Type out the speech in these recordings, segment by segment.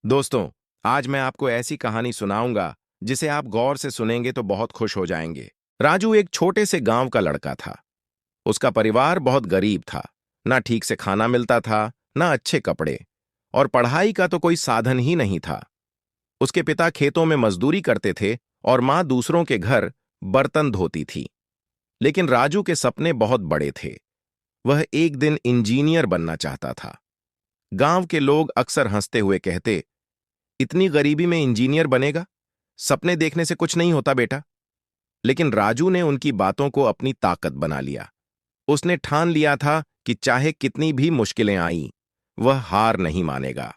दोस्तों, आज मैं आपको ऐसी कहानी सुनाऊंगा जिसे आप गौर से सुनेंगे तो बहुत खुश हो जाएंगे। राजू एक छोटे से गांव का लड़का था। उसका परिवार बहुत गरीब था। ना ठीक से खाना मिलता था, ना अच्छे कपड़े, और पढ़ाई का तो कोई साधन ही नहीं था। उसके पिता खेतों में मजदूरी करते थे और माँ दूसरों के घर बर्तन धोती थी। लेकिन राजू के सपने बहुत बड़े थे। वह एक दिन इंजीनियर बनना चाहता था। गांव के लोग अक्सर हंसते हुए कहते, इतनी गरीबी में इंजीनियर बनेगा? सपने देखने से कुछ नहीं होता बेटा। लेकिन राजू ने उनकी बातों को अपनी ताकत बना लिया। उसने ठान लिया था कि चाहे कितनी भी मुश्किलें आईं, वह हार नहीं मानेगा।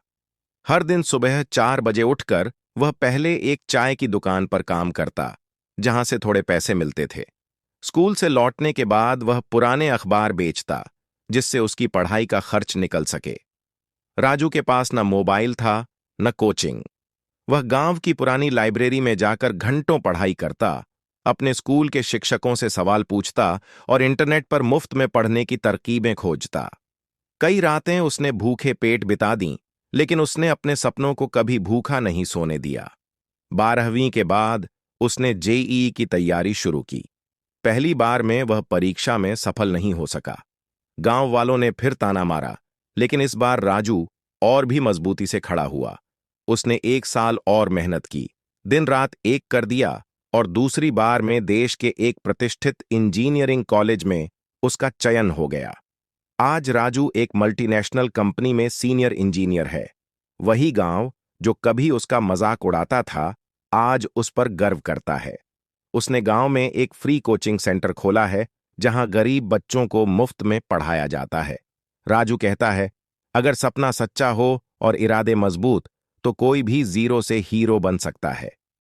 हर दिन सुबह 4 बजे उठकर वह पहले एक चाय की दुकान पर काम करता, जहां से थोड़े पैसे मिलते थे। स्कूल से लौटने के बाद वह पुराने अखबार बेचता, जिससे उसकी पढ़ाई का खर्च निकल सके। राजू के पास न मोबाइल था, न कोचिंग। वह गांव की पुरानी लाइब्रेरी में जाकर घंटों पढ़ाई करता, अपने स्कूल के शिक्षकों से सवाल पूछता और इंटरनेट पर मुफ्त में पढ़ने की तरकीबें खोजता। कई रातें उसने भूखे पेट बिता दीं, लेकिन उसने अपने सपनों को कभी भूखा नहीं सोने दिया। 12वीं के बाद उसने जेईई की तैयारी शुरू की। पहली बार में वह परीक्षा में सफल नहीं हो सका। गांव वालों ने फिर ताना मारा, लेकिन इस बार राजू और भी मजबूती से खड़ा हुआ। उसने 1 साल और मेहनत की, दिन रात एक कर दिया, और दूसरी बार में देश के एक प्रतिष्ठित इंजीनियरिंग कॉलेज में उसका चयन हो गया। आज राजू एक मल्टीनेशनल कंपनी में सीनियर इंजीनियर है। वही गांव जो कभी उसका मजाक उड़ाता था, आज उस पर गर्व करता है। उसने गांव में एक फ्री कोचिंग सेंटर खोला है, जहां गरीब बच्चों को मुफ्त में पढ़ाया जाता है। राजू कहता है, अगर सपना सच्चा हो और इरादे मजबूत, तो कोई भी जीरो से हीरो बन सकता है।